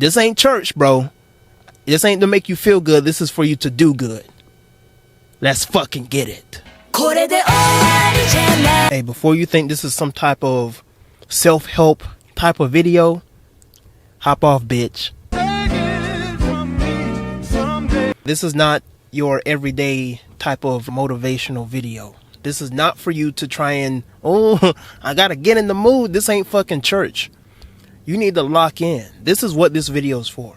This ain't church, bro. This ain't to make you feel good. This is for you to do good. Let's fucking get it. Hey, before you think this is some type of self-help type of video, hop off, bitch. This is not your everyday type of motivational video. This is not for you to try and, oh, I gotta get in the mood. This ain't fucking church. You need to lock in. This is what this video is for.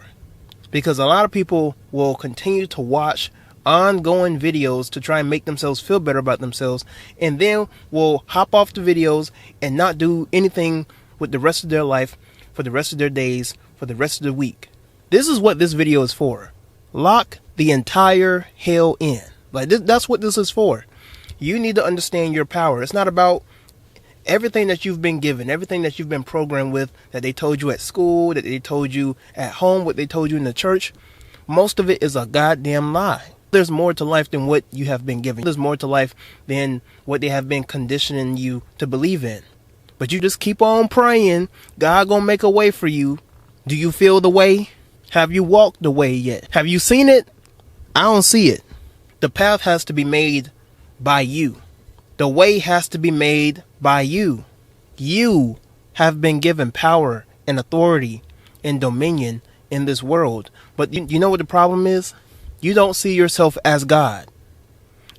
Because a lot of people will continue to watch ongoing videos to try and make themselves feel better about themselves, and then will hop off the videos and not do anything with the rest of their life, for the rest of their days, for the rest of the week. This is what this video is for. Lock the entire hell in. Like that's what this is for. You need to understand your power. It's not about everything that you've been given, everything that you've been programmed with, that they told you at school, that they told you at home, what they told you in the church. Most of it is a goddamn lie. There's more to life than what you have been given. There's more to life than what they have been conditioning you to believe in. But you just keep on praying. God gonna make a way for you. Do you feel the way? Have you walked the way yet? Have you seen it? I don't see it. The path has to be made by you. The way has to be made by you. You have been given power and authority and dominion in this world. But you know what the problem is? You don't see yourself as God.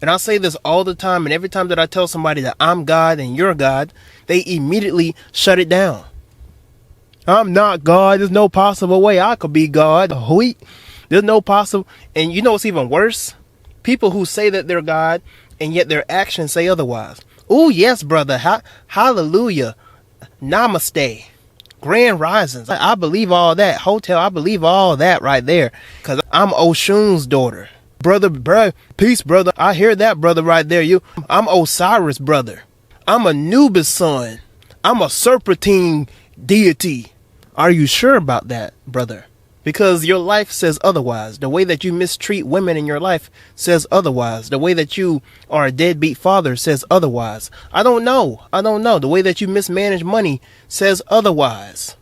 And I say this all the time, and every time that I tell somebody that I'm God and you're God, they immediately shut it down. I'm not God. There's no possible way I could be God. There's no possible. And you know what's even worse? People who say that they're God and yet their actions say otherwise. Oh, yes, brother. Hallelujah. Namaste. Grand risings. I believe all that. Hotel, I believe all that right there. Because I'm Oshun's daughter. Brother, peace, brother. I hear that, brother, right there. I'm Osiris, brother. I'm Anubis' son. I'm a serpentine deity. Are you sure about that, brother? Because your life says otherwise. The way that you mistreat women in your life says otherwise. The way that you are a deadbeat father says otherwise. I don't know. The way that you mismanage money says otherwise.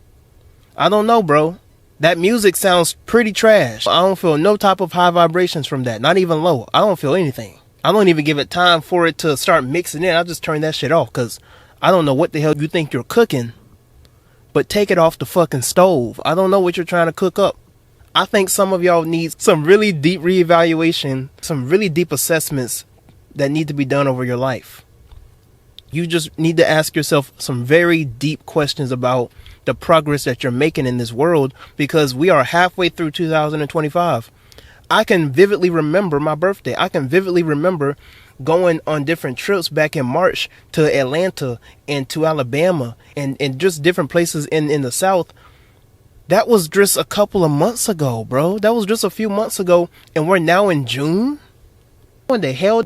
I don't know, bro. That music sounds pretty trash. I don't feel no type of high vibrations from that. Not even low. I don't feel anything. I don't even give it time for it to start mixing in. I just turn that shit off because I don't know what the hell you think you're cooking. But take it off the fucking stove. I don't know what you're trying to cook up. I think some of y'all need some really deep reevaluation, some really deep assessments that need to be done over your life. You just need to ask yourself some very deep questions about the progress that you're making in this world, because we are halfway through 2025. I can vividly remember my birthday. I can vividly remember going on different trips back in March to Atlanta and to Alabama and just different places in the South. That was just a couple of months ago, bro. That was just a few months ago, and we're now in June? What the hell?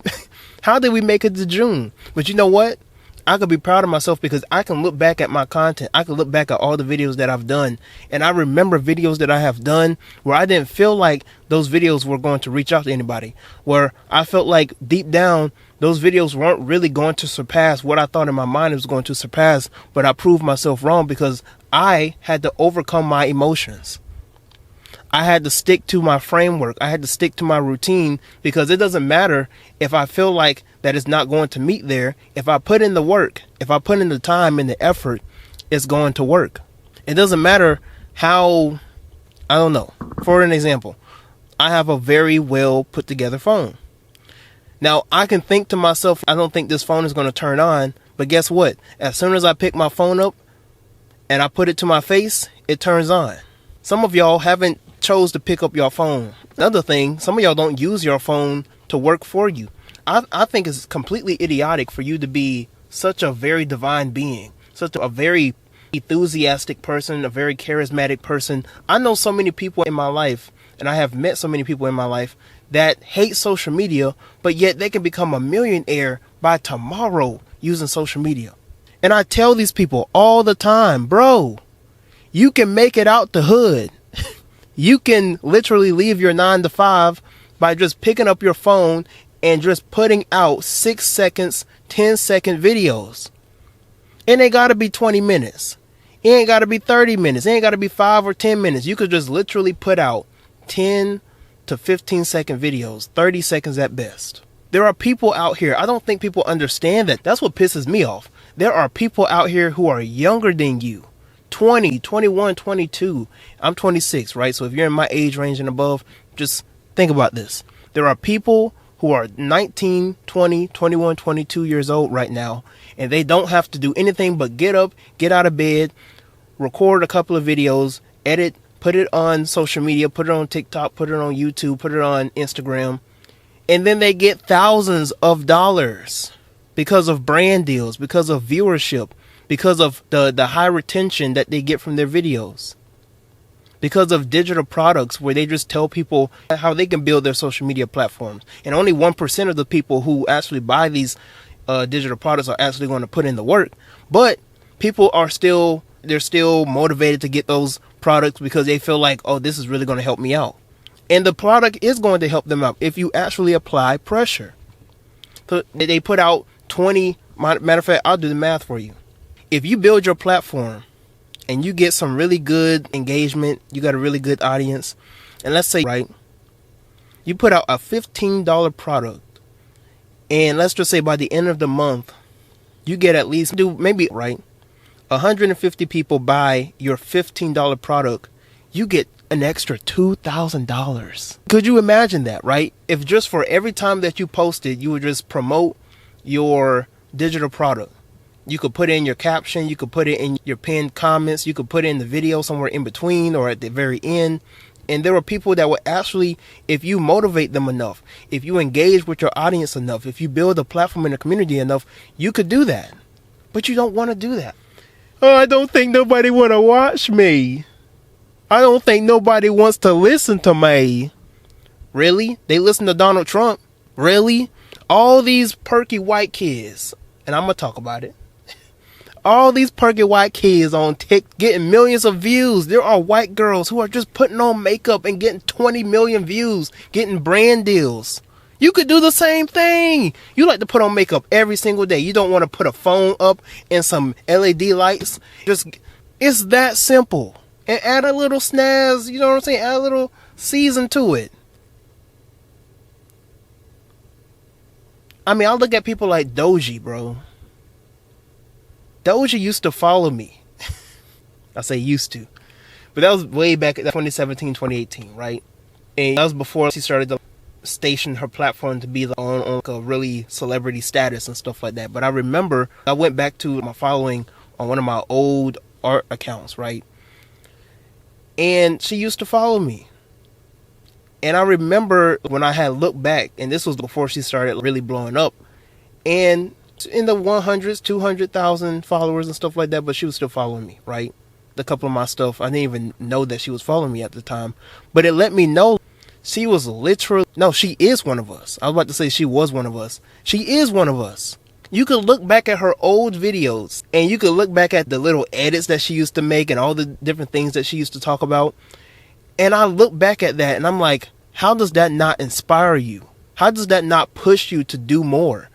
How did we make it to June? But you know what? I could be proud of myself because I can look back at my content. I can look back at all the videos that I've done. And I remember videos that I have done where I didn't feel like those videos were going to reach out to anybody. Where I felt like deep down, those videos weren't really going to surpass what I thought in my mind it was going to surpass. But I proved myself wrong because I had to overcome my emotions. I had to stick to my framework. I had to stick to my routine, because it doesn't matter if I feel like that it's not going to meet there. If I put in the work, if I put in the time and the effort, it's going to work. It doesn't matter how, I don't know. For an example, I have a very well put together phone. Now, I can think to myself, I don't think this phone is going to turn on. But guess what? As soon as I pick my phone up and I put it to my face, it turns on. Some of y'all haven't chose to pick up your phone. Another thing, some of y'all don't use your phone to work for you. I think it's completely idiotic for you to be such a very divine being, such a very enthusiastic person, a very charismatic person. I know so many people in my life, and I have met so many people in my life that hate social media, but yet they can become a millionaire by tomorrow using social media. And I tell these people all the time, bro, you can make it out the hood. You can literally leave your 9 to 5 by just picking up your phone and just putting out 6 seconds, 10-second videos. And they gotta be 20 minutes. It ain't got to be 30 minutes. It ain't got to be 5 or 10 minutes. You could just literally put out 10 to 15-second videos, 30 seconds at best. There are people out here. I don't think people understand that. That's what pisses me off. There are people out here who are younger than you. 20, 21, 22. I'm 26, right? So if you're in my age range and above, just think about this. There are people who are 19, 20, 21, 22 years old right now, and they don't have to do anything but get up, get out of bed, record a couple of videos, edit, put it on social media, put it on TikTok, put it on YouTube, put it on Instagram, and then they get thousands of dollars because of brand deals, because of viewership, because of the high retention that they get from their videos, because of digital products where they just tell people how they can build their social media platforms. And only 1% of the people who actually buy these digital products are actually going to put in the work. But people are still motivated to get those products because they feel like, oh, this is really going to help me out. And the product is going to help them out if you actually apply pressure. So they put out 20, matter of fact, I'll do the math for you. If you build your platform and you get some really good engagement, you got a really good audience, and let's say, right, you put out a $15 product, and let's just say by the end of the month, you get at least, maybe, right, 150 people buy your $15 product, you get an extra $2,000. Could you imagine that, right? If just for every time that you posted, you would just promote your digital product. You could put in your caption, you could put it in your pinned comments, you could put it in the video somewhere in between or at the very end. And there are people that will actually, if you motivate them enough, if you engage with your audience enough, if you build a platform in the community enough, you could do that. But you don't want to do that. Oh, I don't think nobody want to watch me. I don't think nobody wants to listen to me. Really? They listen to Donald Trump? Really? All these perky white kids, and I'm going to talk about it. All these perky white kids on TikTok getting millions of views. There are white girls who are just putting on makeup and getting 20 million views, getting brand deals. You could do the same thing. You like to put on makeup every single day. You don't want to put a phone up and some LED lights. It's that simple. And add a little snazz, you know what I'm saying? Add a little season to it. I mean, I look at people like Doji, bro. Doja used to follow me. I say used to. But that was way back in 2017, 2018, right? And that was before she started to station her platform to be on like a really celebrity status and stuff like that. But I remember I went back to my following on one of my old art accounts, right? And she used to follow me. And I remember when I had looked back, and this was before she started really blowing up, and in the 100s, 200,000 followers and stuff like that, but she was still following me, right? A couple of my stuff, I didn't even know that she was following me at the time, but it let me know she was literally, no, she is one of us. I was about to say she was one of us. She is one of us. You could look back at her old videos, and you could look back at the little edits that she used to make and all the different things that she used to talk about. And I look back at that and I'm like, how does that not inspire you? How does that not push you to do more?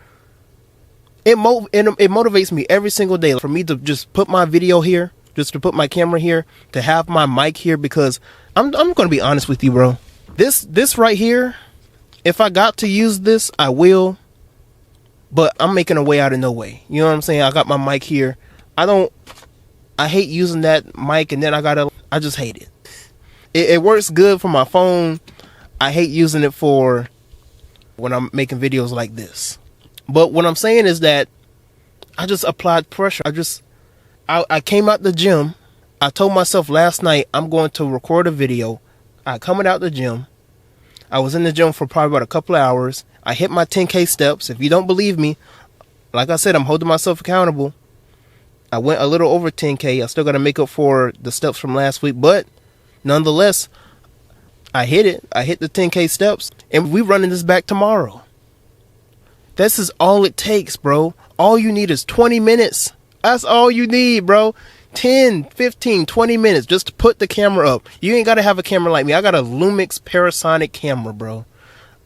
It motivates me every single day for me to just put my video here, just to put my camera here, to have my mic here, because I'm going to be honest with you, bro. This right here, if I got to use this, I will, but I'm making a way out of no way. You know what I'm saying? I got my mic here. I hate using that mic, and then I just hate it. It works good for my phone. I hate using it for when I'm making videos like this. But what I'm saying is that I just applied pressure. I came out the gym. I told myself last night I'm going to record a video. I coming out the gym. I was in the gym for probably about a couple of hours. I hit my 10K steps. If you don't believe me, like I said, I'm holding myself accountable. I went a little over 10K. I still got to make up for the steps from last week, but nonetheless, I hit it. I hit the 10K steps, and we running this back tomorrow. This is all it takes, bro. All you need is 20 minutes. That's all you need, bro. 10, 15, 20 minutes just to put the camera up. You ain't got to have a camera like me. I got a Lumix Parasonic camera, bro.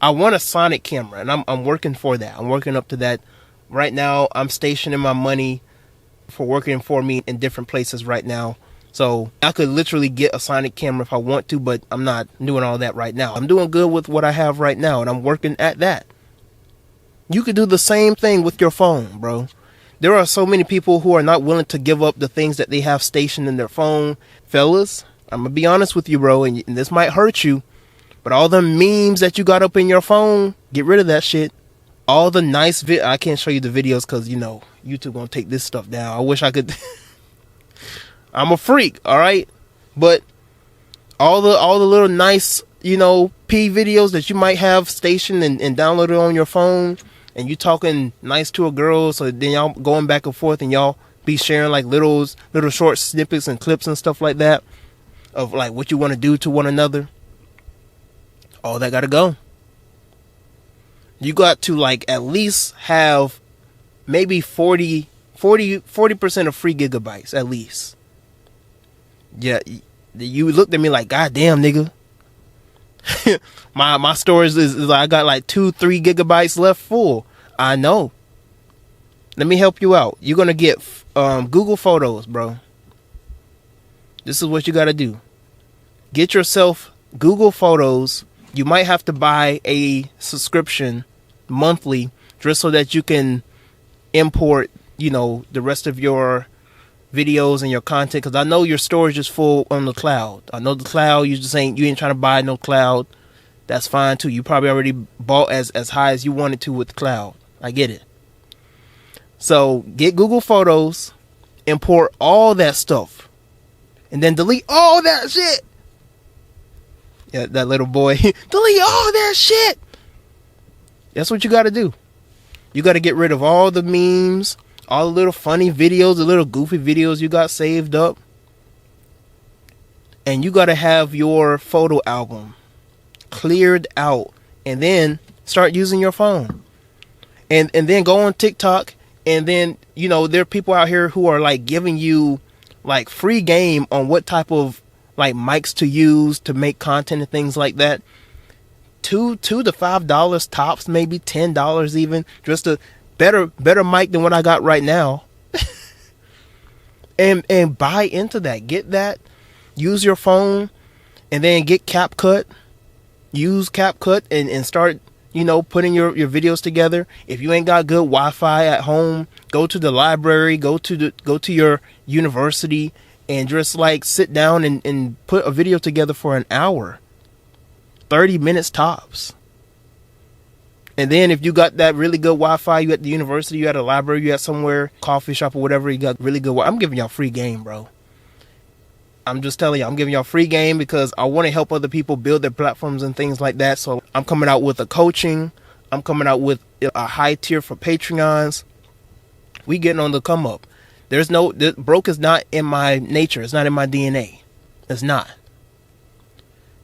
I want a Sonic camera, and I'm working for that. I'm working up to that. Right now, I'm stationing my money for working for me in different places right now. So I could literally get a Sonic camera if I want to, but I'm not doing all that right now. I'm doing good with what I have right now, and I'm working at that. You could do the same thing with your phone, bro. There are so many people who are not willing to give up the things that they have stationed in their phone. Fellas, I'm going to be honest with you, bro, and this might hurt you, but all the memes that you got up in your phone, get rid of that shit. All the nice I can't show you the videos because, you know, YouTube going to take this stuff down. I wish I could. I'm a freak, all right? But all the little nice, you know, P videos that you might have stationed and downloaded on your phone, and you talking nice to a girl, so then y'all going back and forth and y'all be sharing like little short snippets and clips and stuff like that of like what you want to do to one another. All that gotta go. You got to like at least have maybe 40% of free gigabytes at least. Yeah, you looked at me like, God damn, nigga. my storage is like, I got like 2-3 gigabytes left full. I know. Let me help you out. You're gonna get Google Photos, bro. This is what you gotta do. Get yourself Google Photos. You might have to buy a subscription monthly just so that you can import, you know, the rest of your videos and your content, because I know your storage is full on the cloud. I know the cloud, you ain't trying to buy no cloud. That's fine too. You probably already bought as high as you wanted to with the cloud. I get it. So get Google Photos, import all that stuff, and then delete all that shit. Yeah, that little boy. Delete all that shit. That's what you got to do. You got to get rid of all the memes, all the little funny videos, the little goofy videos you got saved up. And you got to have your photo album cleared out, and then start using your phone. And then go on TikTok, and then, you know, there are people out here who are like giving you like free game on what type of like mics to use to make content and things like that. $2 to $5 tops, maybe $10 even, just a better mic than what I got right now. and buy into that. Get that. Use your phone, and then get CapCut. Use CapCut and start, you know, putting your videos together. If you ain't got good Wi-Fi at home, go to the library, go to your university, and just like sit down and put a video together for an hour. 30 minutes tops. And then if you got that really good Wi-Fi, you at the university, you at a library, you at somewhere, coffee shop or whatever, you got really good I'm giving y'all free game, bro. I'm just telling you, I'm giving y'all free game because I want to help other people build their platforms and things like that. So I'm coming out with a coaching. I'm coming out with a high tier for Patreons. We getting on the come up. Broke is not in my nature. It's not in my DNA. It's not.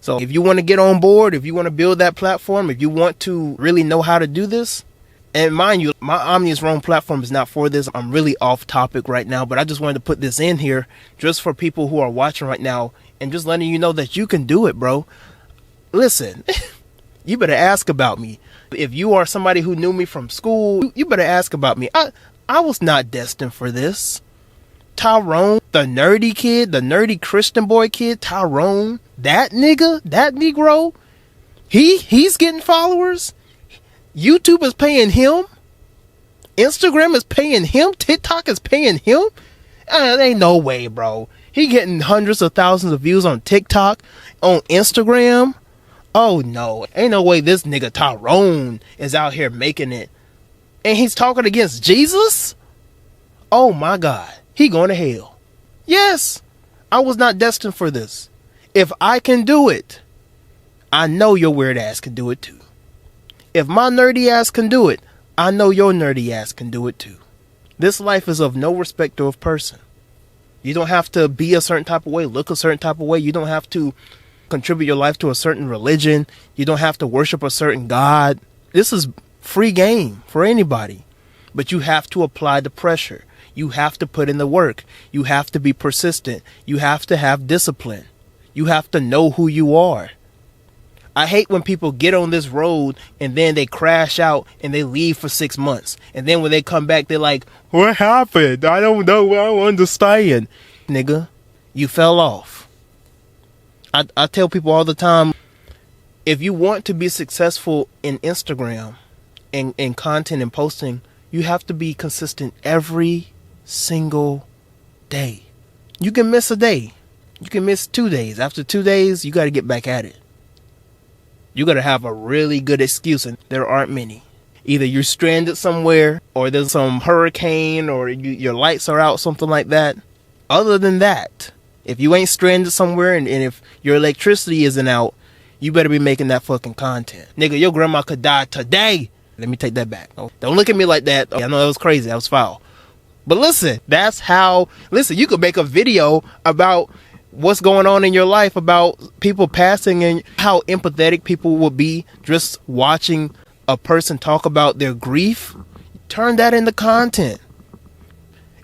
So if you want to get on board, if you want to build that platform, if you want to really know how to do this, and mind you, my Omnius Rome platform is not for this. I'm really off topic right now, but I just wanted to put this in here just for people who are watching right now and just letting you know that you can do it, bro. Listen, you better ask about me. If you are somebody who knew me from school, you better ask about me. I was not destined for this. Tyrone, the nerdy kid, the nerdy Christian boy kid, Tyrone, that nigga, that Negro, he's getting followers. YouTube is paying him. Instagram is paying him. TikTok is paying him. There ain't no way, bro. He getting hundreds of thousands of views on TikTok, on Instagram. Oh no, ain't no way this nigga Tyrone is out here making it. And he's talking against Jesus? Oh my God. He going to hell. Yes, I was not destined for this. If I can do it, I know your weird ass can do it too. If my nerdy ass can do it, I know your nerdy ass can do it too. This life is of no respect of person. You don't have to be a certain type of way, look a certain type of way. You don't have to contribute your life to a certain religion. You don't have to worship a certain God. This is free game for anybody. But you have to apply the pressure. You have to put in the work. You have to be persistent. You have to have discipline. You have to know who you are. I hate when people get on this road and then they crash out and they leave for 6 months. And then when they come back, they're like, what happened? I don't know. I don't understand. Nigga, you fell off. I tell people all the time, if you want to be successful in Instagram and content and posting, you have to be consistent every single day. You can miss a day. You can miss 2 days. After 2 days, you got to get back at it. You got to have a really good excuse, and there aren't many. Either you're stranded somewhere, or there's some hurricane, or your lights are out, something like that. Other than that, if you ain't stranded somewhere, and if your electricity isn't out, you better be making that fucking content. Nigga, your grandma could die today. Let me take that back. Oh, don't look at me like that. I know that was crazy. That was foul. But listen, that's how... Listen, you could make a video about what's going on in your life, about people passing, and how empathetic people will be just watching a person talk about their grief. Turn that into content.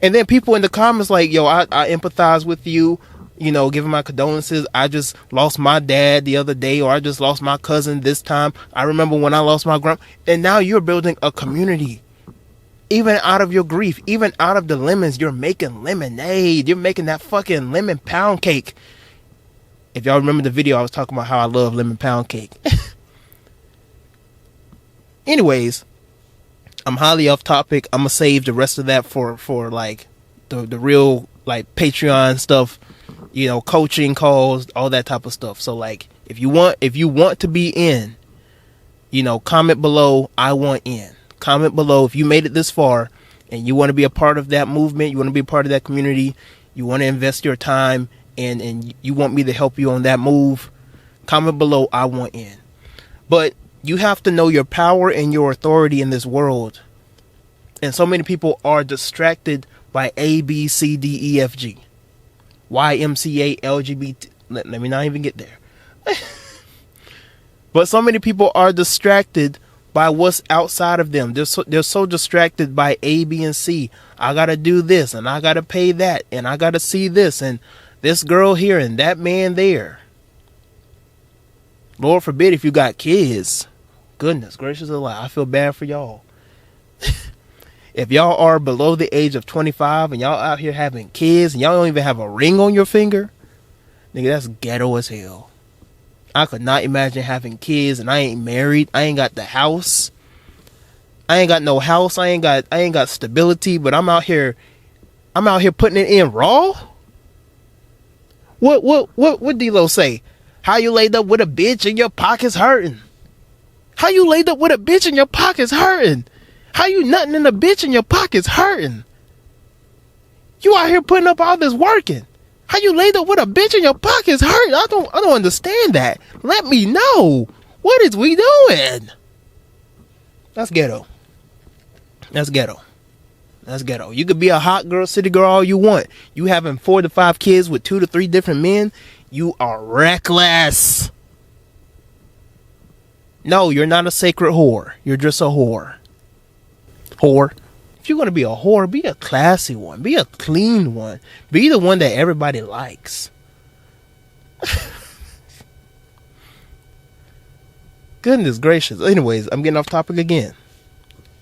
And then people in the comments like, yo, I empathize with you, you know, giving my condolences. I just lost my dad the other day, or I just lost my cousin this time. I remember when I lost my grandma. And now you're building a community. Even out of your grief, even out of the lemons, you're making lemonade. You're making that fucking lemon pound cake. If y'all remember the video, I was talking about how I love lemon pound cake. Anyways, I'm highly off topic. I'm gonna save the rest of that for like the real like Patreon stuff, you know, coaching calls, all that type of stuff. So like, if you want to be in, you know, comment below, I want in. Comment below if you made it this far and you want to be a part of that movement, you want to be a part of that community, you want to invest your time, and you want me to help you on that move. Comment below, I want in. But you have to know your power and your authority in this world. And so many people are distracted by A, B, C, D, E, F, G, Y, M, C, A, LGBT. Let me not even get there. But so many people are distracted by what's outside of them. They're so distracted by A, B, and C. I gotta do this, and I gotta pay that, and I gotta see this, and this girl here, and that man there. Lord forbid if you got kids. Goodness gracious alive, I feel bad for y'all. If y'all are below the age of 25 and y'all out here having kids and y'all don't even have a ring on your finger, nigga, that's ghetto as hell. I could not imagine having kids and I ain't married. I ain't got the house. I ain't got no house. I ain't got stability, but I'm out here putting it in raw. What D-Lo say? How you laid up with a bitch and your pockets hurting? How you laid up with a bitch and your pockets hurting? How you nutting in a bitch and your pockets hurting? You out here putting up all this working. How you laid up with a bitch and your pockets hurt? I don't understand that. Let me know. What is we doing? That's ghetto. That's ghetto. That's ghetto. You could be a hot girl, city girl all you want. You having 4 to 5 kids with 2 to 3 different men. You are reckless. No, you're not a sacred whore. You're just a whore. Whore. If you're going to be a whore, be a classy one. Be a clean one. Be the one that everybody likes. Goodness gracious. Anyways, I'm getting off topic again.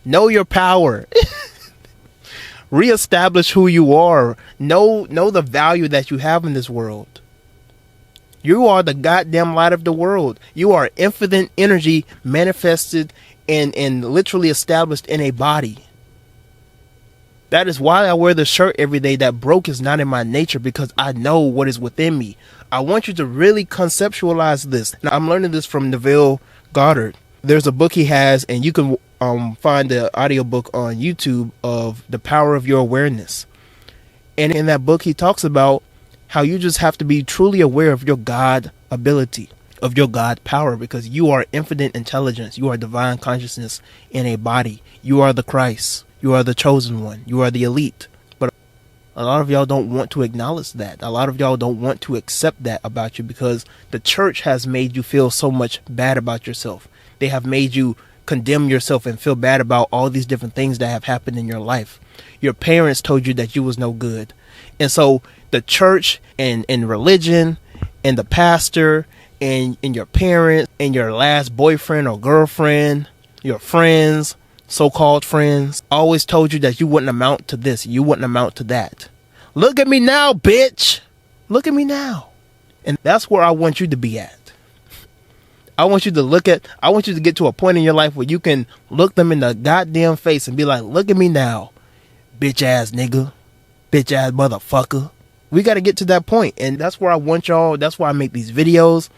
Know your power. Reestablish who you are. Know the value that you have in this world. You are the goddamn light of the world. You are infinite energy manifested and literally established in a body. That is why I wear the shirt every day that broke is not in my nature, because I know what is within me. I want you to really conceptualize this. Now, I'm learning this from Neville Goddard. There's a book he has, and you can find the audiobook on YouTube of The Power of Your Awareness. And in that book, he talks about how you just have to be truly aware of your God ability, of your God power, because you are infinite intelligence. You are divine consciousness in a body. You are the Christ. You are the chosen one. You are the elite. But a lot of y'all don't want to acknowledge that. A lot of y'all don't want to accept that about you, because the church has made you feel so much bad about yourself. They have made you condemn yourself and feel bad about all these different things that have happened in your life. Your parents told you that you was no good. And so the church and religion and the pastor and your parents and your last boyfriend or girlfriend, your friends, so-called friends, always told you that you wouldn't amount to this, you wouldn't amount to that. Look at me now, bitch. Look at me now. And that's where I want you to be at. I want you to get to a point in your life where you can look them in the goddamn face and be like, look at me now, bitch ass nigga, bitch ass motherfucker. We got to get to that point. And that's where I want y'all. That's why I make these videos.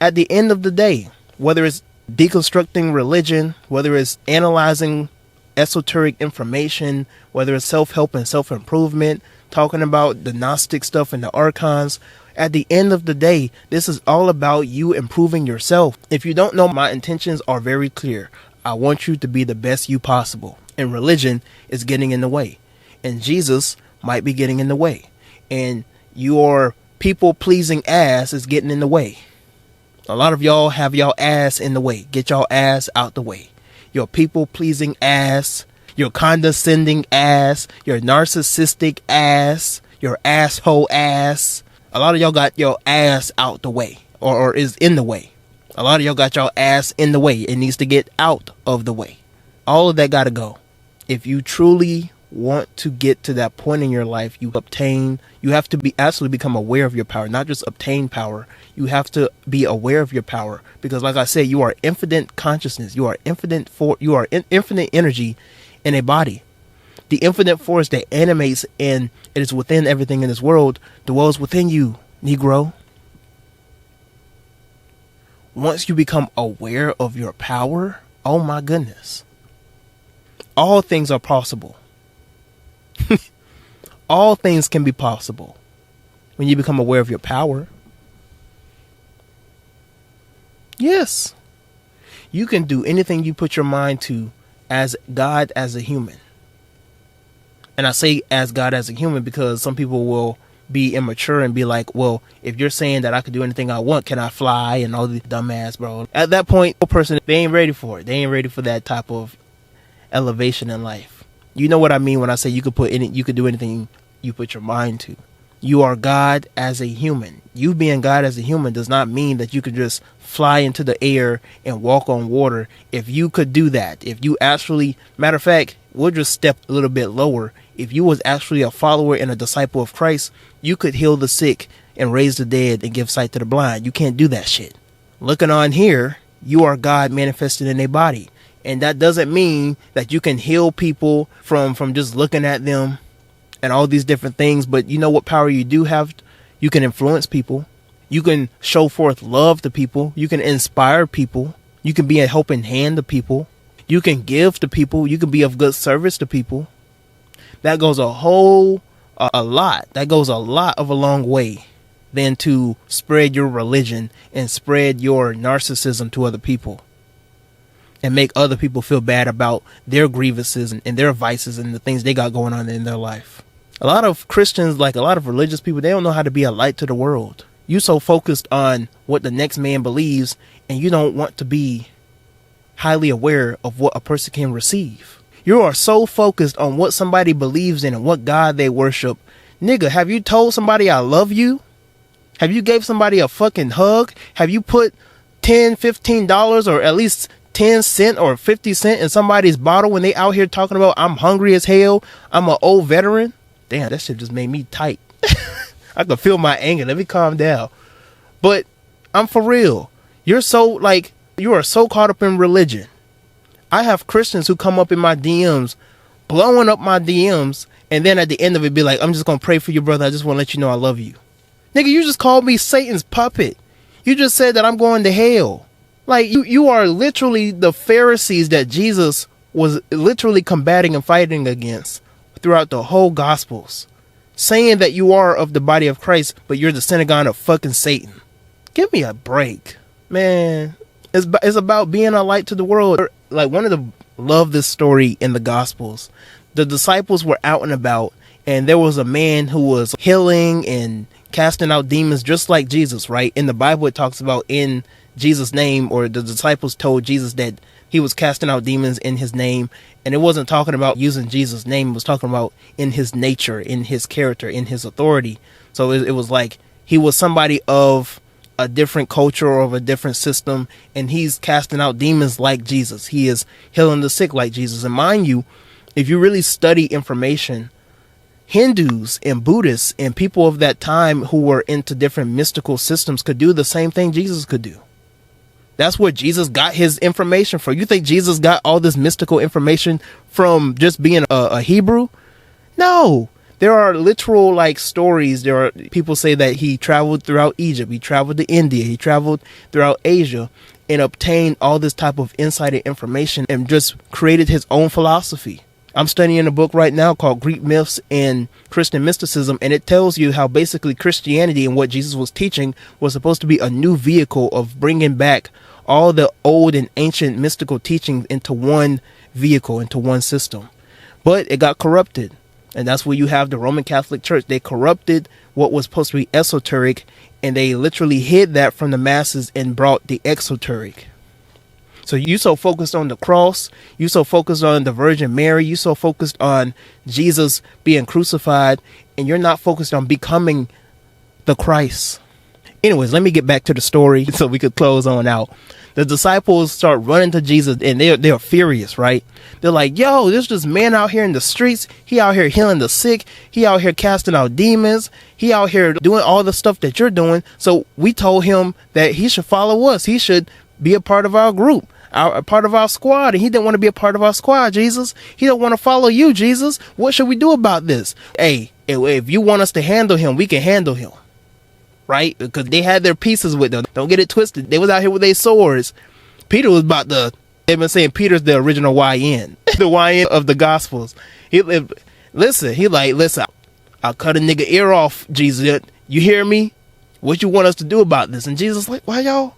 At the end of the day, whether it's deconstructing religion, whether it's analyzing esoteric information, whether it's self-help and self-improvement, talking about the Gnostic stuff and the archons, at the end of the day, this is all about you improving yourself. If you don't know, my intentions are very clear. I want you to be the best you possible. And religion is getting in the way. And Jesus might be getting in the way. And your people-pleasing ass is getting in the way. A lot of y'all have y'all ass in the way. Get y'all ass out the way. Your people-pleasing ass, your condescending ass, your narcissistic ass, your asshole ass. A lot of y'all got your ass out the way, or is in the way. A lot of y'all got your ass in the way. It needs to get out of the way. All of that got to go. If you truly want to get to that point in your life, you have to actually become aware of your power, not just obtain power. You have to be aware of your power, because like I said, you are infinite consciousness. You are infinite infinite energy in a body. The infinite force that animates and it is within everything in this world dwells within you, Negro. Once you become aware of your power, oh my goodness, all things are possible. All things can be possible when you become aware of your power. Yes, you can do anything you put your mind to as God, as a human. And I say as God, as a human, because some people will be immature and be like, well, if you're saying that I could do anything I want, can I fly? And all these dumbass, bro. At that point, a person, they ain't ready for it. They ain't ready for that type of elevation in life. You know what I mean when I say you could do anything you put your mind to. You are God as a human. You being God as a human does not mean that you could just fly into the air and walk on water. If you could do that, if you actually, matter of fact, we'll just step a little bit lower. If you was actually a follower and a disciple of Christ, you could heal the sick and raise the dead and give sight to the blind. You can't do that shit. Looking on here, you are God manifested in a body. And that doesn't mean that you can heal people from just looking at them and all these different things. But you know what power you do have? You can influence people. You can show forth love to people. You can inspire people. You can be a helping hand to people. You can give to people. You can be of good service to people. That goes a lot. That goes a long way than to spread your religion and spread your narcissism to other people and make other people feel bad about their grievances and their vices and the things they got going on in their life. A lot of Christians, like a lot of religious people, they don't know how to be a light to the world. You so focused on what the next man believes, and you don't want to be highly aware of what a person can receive. You are so focused on what somebody believes in and what God they worship. Nigga, have you told somebody I love you? Have you gave somebody a fucking hug? Have you put $10, $15 or at least 10 cents or 50 cents in somebody's bottle when they out here talking about I'm hungry as hell, I'm an old veteran? Damn, that shit just made me tight. I could feel my anger. Let me calm down. But I'm for real. You are so caught up in religion. I have Christians who come up in my DMs, blowing up my DMs, and then at the end of it be like, I'm just going to pray for you, brother. I just want to let you know I love you. Nigga, you just called me Satan's puppet. You just said that I'm going to hell. Like, you are literally the Pharisees that Jesus was literally combating and fighting against throughout the whole Gospels. Saying that you are of the body of Christ, but you're the synagogue of fucking Satan. Give me a break. Man, it's about being a light to the world. Like, love this story in the Gospels. The disciples were out and about, and there was a man who was healing and casting out demons just like Jesus, right? In the Bible, it talks about in Jesus' name, or the disciples told Jesus that he was casting out demons in his name. And it wasn't talking about using Jesus' name. It was talking about in his nature, in his character, in his authority. So it was like he was somebody of a different culture or of a different system, and he's casting out demons like Jesus. He is healing the sick like Jesus. And mind you, if you really study information, Hindus and Buddhists and people of that time who were into different mystical systems could do the same thing Jesus could do. That's where Jesus got his information from. You think Jesus got all this mystical information from just being a Hebrew? No. There are literal like stories. There are people say that he traveled throughout Egypt. He traveled to India. He traveled throughout Asia and obtained all this type of insider information and just created his own philosophy. I'm studying a book right now called Greek Myths and Christian Mysticism, and it tells you how basically Christianity and what Jesus was teaching was supposed to be a new vehicle of bringing back all the old and ancient mystical teachings into one vehicle, into one system. But it got corrupted, and that's where you have the Roman Catholic Church. They corrupted what was supposed to be esoteric, and they literally hid that from the masses and brought the exoteric. So you so focused on the cross, you so focused on the Virgin Mary, you so focused on Jesus being crucified, and you're not focused on becoming the Christ. Anyways, let me get back to the story so we could close on out. The disciples start running to Jesus, and they're furious, right? They're like, yo, there's this man out here in the streets. He out here healing the sick. He out here casting out demons. He out here doing all the stuff that you're doing. So we told him that he should follow us. He should be a part of our group, a part of our squad. And he didn't want to be a part of our squad, Jesus. He don't want to follow you, Jesus. What should we do about this? Hey, if you want us to handle him, we can handle him. Right? Because they had their pieces with them. Don't get it twisted. They was out here with their swords. Peter was about to... They've been saying Peter's the original YN. The YN of the Gospels. Listen, I'll cut a nigga ear off, Jesus. You hear me? What you want us to do about this? And Jesus like, why y'all?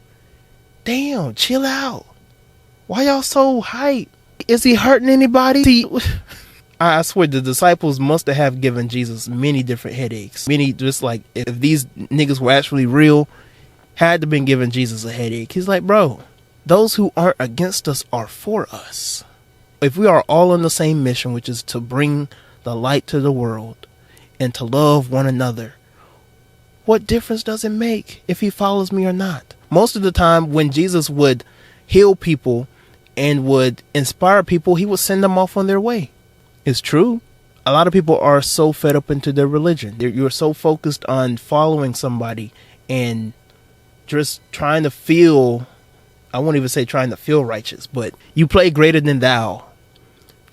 Damn, chill out. Why y'all so hype? Is he hurting anybody? I swear the disciples must have given Jesus many different headaches. Many, just like, if these niggas were actually real, had to been giving Jesus a headache. He's like, bro, those who aren't against us are for us. If we are all on the same mission, which is to bring the light to the world and to love one another, what difference does it make if he follows me or not? Most of the time when Jesus would heal people and would inspire people, he would send them off on their way. It's true. A lot of people are so fed up into their religion. You're so focused on following somebody and just trying to feel, I won't even say trying to feel righteous, but you play greater than thou,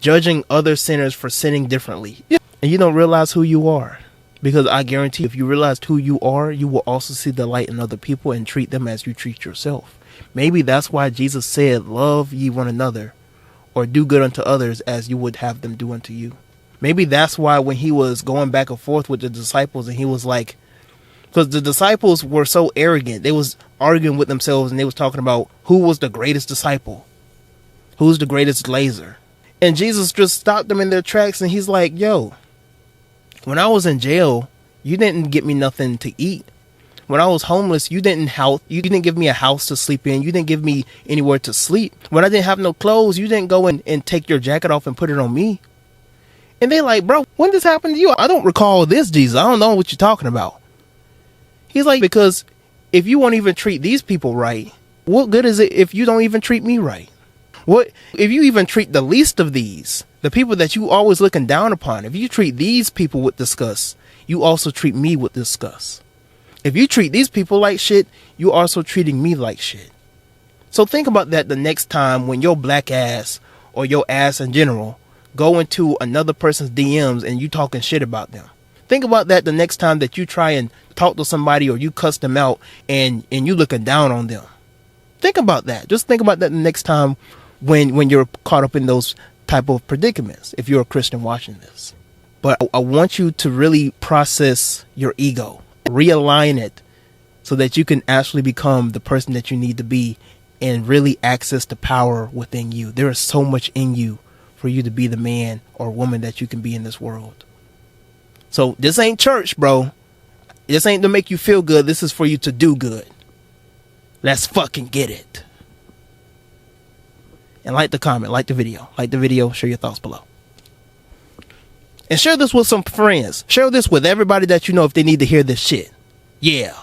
judging other sinners for sinning differently. Yeah. And you don't realize who you are. Because I guarantee if you realized who you are, you will also see the light in other people and treat them as you treat yourself. Maybe that's why Jesus said, love ye one another, or do good unto others as you would have them do unto you. Maybe that's why when he was going back and forth with the disciples and he was like, because the disciples were so arrogant, they was arguing with themselves and they was talking about who was the greatest disciple, who's the greatest laser. And Jesus just stopped them in their tracks and he's like, yo, when I was in jail, you didn't get me nothing to eat. When I was homeless, you didn't give me a house to sleep in. You didn't give me anywhere to sleep. When I didn't have no clothes, you didn't go and take your jacket off and put it on me. And they like, bro, when this happened to you? I don't recall this, Jesus. I don't know what you're talking about. He's like, because if you won't even treat these people right, what good is it if you don't even treat me right? What if you even treat the least of these, the people that you always looking down upon? If you treat these people with disgust, you also treat me with disgust. If you treat these people like shit, you also treating me like shit. So think about that the next time when your black ass or your ass in general go into another person's DMs and you talking shit about them. Think about that the next time that you try and talk to somebody or you cuss them out and you looking down on them. Think about that. Just think about that the next time when you're caught up in those type of predicaments, if you're a Christian watching this. But I want you to really process your ego. Realign it so that you can actually become the person that you need to be and really access the power within you. There is so much in you for you to be the man or woman that you can be in this world. So this ain't church, bro. This ain't to make you feel good. This is for you to do good. Let's fucking get it. And like the comment, like the video, share your thoughts below. And share this with some friends. Share this with everybody that you know if they need to hear this shit. Yeah.